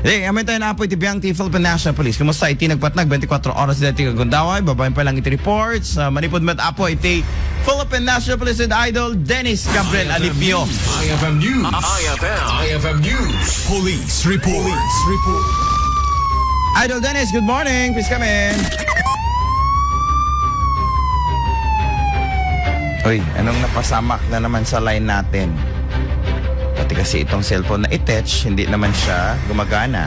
Amin tayo na po itibiyang ti Philippine National Police. Kumusta iti nagpatnag 24 oras dati kagundaway. Babayin pa lang iti reports. Manipod met apo iti Philippine National Police and Idol Dennis Gabriel Alipio. IFM News. IFM News. Police Report. Idol Dennis, good morning. Please come in. Uy, anong napasamak na naman sa line natin? Pati kasi itong cellphone na i-touch, hindi naman siya gumagana.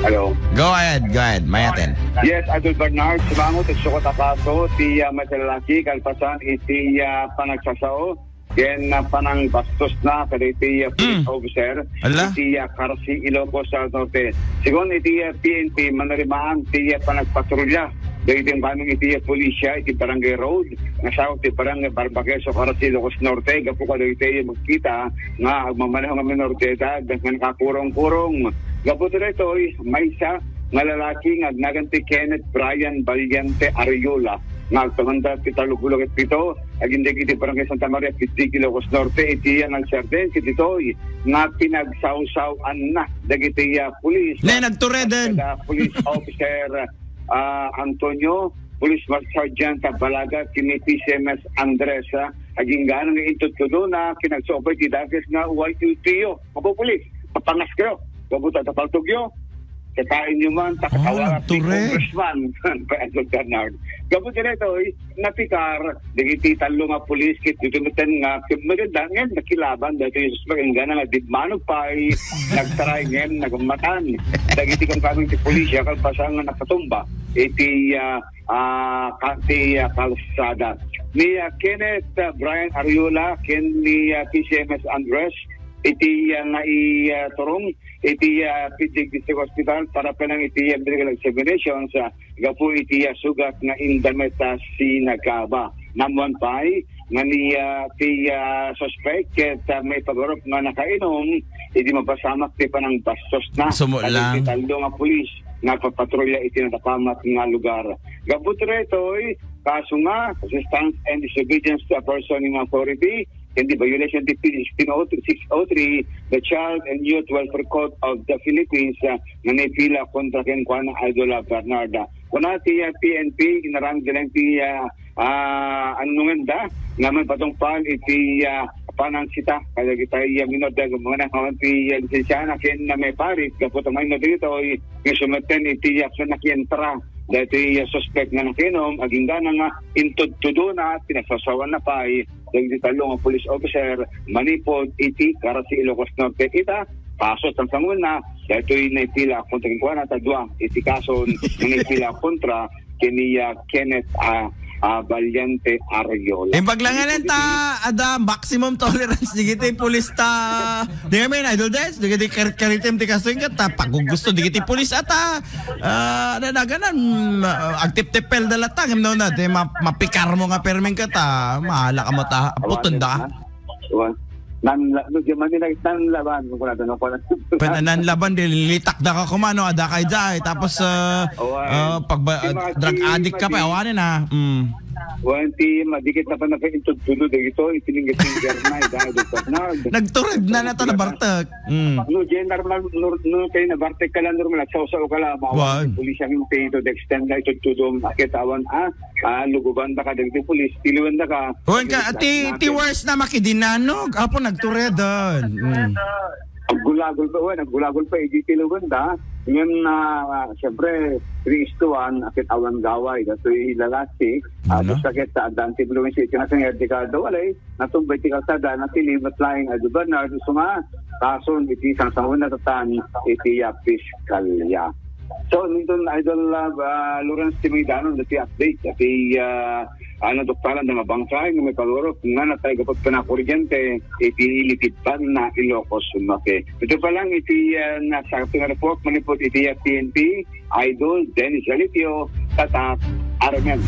Hello. Go ahead, mayatin. Yes, Idol Bernard, sumangot at sukot akaso, ti Matalaki, kalpasan, iti panagsasao, yan panang bastos na, kada iti police officer, Ala? iti Karsi, Ilocos sa Norte. Sigon, iti PNP, manarimaan, iti panagpatrolya. Dahil yung banong iti polisya, iti Barangay Road, nasawag iti Barangay Barbaqueso, Karasi, Ilocos Norte, gapo ka daw iti magkita, nga agmamanahang kami Norte, dahil nakakurong-kurong. Gapo ito, may isa, nga lalaki, nga naganti Kenneth Brian Valiente Ariola, nga agtamanda kita lugulog at pito, agindig iti Barangay Santa Maria, Pitiki, Ilocos Norte, iti yan ang sarden, ito, nga pinagsaw-sawan na, dagiti pulis. Ne, nagtureden. Police officer, Antonio, Police Master Sergeant Balaga, kini PCMS Andres, aging ganang itut ko doon na kinagsopay ti Dages nga YQTO. Ako pulis, papangas kayo, kabuta tapaltugyo, katain nyo man, takatawa ni Congressman, Pedro Bernard. Kabuta na ito, napikar, digiti talo nga pulis, kit dutumitan nga, maganda ngayon, nakilaban, dahil yung suspagin gana nga, digmanog pa, nagtaray ngayon, nagumatan. Dagiti kang kaming ti pulisya, kalpasang nga nakatumba, iti kalsada. Ni Kenneth Brian Ariola, ni PCMS Andres, iti nga turong, iti PG District Hospital para pa lang iti medical examination sa gapo iti sugat nga indamet sinagaba. Naman pa nga ni suspect ket may pagorop nga nakainom, iti mapasamak ti panang bastos na. Sumulang. Iti taldo nga pulis nga papatrolya iti natapamat nga lugar. Gabut reto kaso nga resistance and disobedience to a person in authority in the violation of the 603, the Child and Youth Welfare Code of the Philippines, na naipila kontra ken Juan Idol Bernarda. Kuna ti PNP, inarang galang ti anunganda, naman patong pan iti panang sita, kaya kita minod mga nakawan ti lisensyana ken na may parit, kapot ang minod dito, yung sumeten iti yaksan na kientra, dahil suspect na nakinom, aging gana nga intod-tudo na, pinasasawan na pa, dahil talong ang police officer, manipod, iti, Karasi, Ilocos Norte, ita, pasot ang sangun na, dahil ito'y naipila kontra kikuha na tadwa, iti kaso naipila kontra, kiniya Kenneth Valiente Ariola. Paglanganan ta, ada maximum tolerance, digiti pulis ta. Di kami Idol Des, digiti karitim ti kasoy ka ta, paggugusto, digiti pulis ata, naganan, agtip-tipel dalatang, no na, di mapikar mo nga perming ka ta, mahala ka mo ta, putun da. Nanlaban kung natin ako na. Nanlaban, dilitak da ka kumano, ada kay jay, tapos drug addict ka pa, awanin ha. Wanti madikit na pa na kaintod-tulo dito, itiningit-tingger na, dahil Bernard. Nagturid na na ito na bartek. No, normal, no, kayo na bartek ka lang normal, nagsaw-saw ka lang, mawag, pulis ang pay to the extent na ito-tulo, akitawan, luguban da ka, dagiti pulis, tiliwan da ka. Huwag ka, ti worst na makidinanog, apo nagturid doon. Naggulagol pa, tiliwan da. Ngayon siyempre, 3:1, akit awan gaway, dato ilalasi, sakit sa Adante Blooming City, nga sa Erdicado, walay, natumbay ti kalsada, natilimat laing Idol Bernard, gusto nga, kason, iti isang sangun na tatan, iti Piskalya. So, nito Idol Lawrence Timidano, dati update, dati doktaran na mabangkay, nga may palurok, nga natay kapag panakuryente, iti ilitidpan na Ilocos Norte. Ito pa lang, iti nasa report, manipot iti PNP, Idol, Dennis Alipio, Tatak, Armen.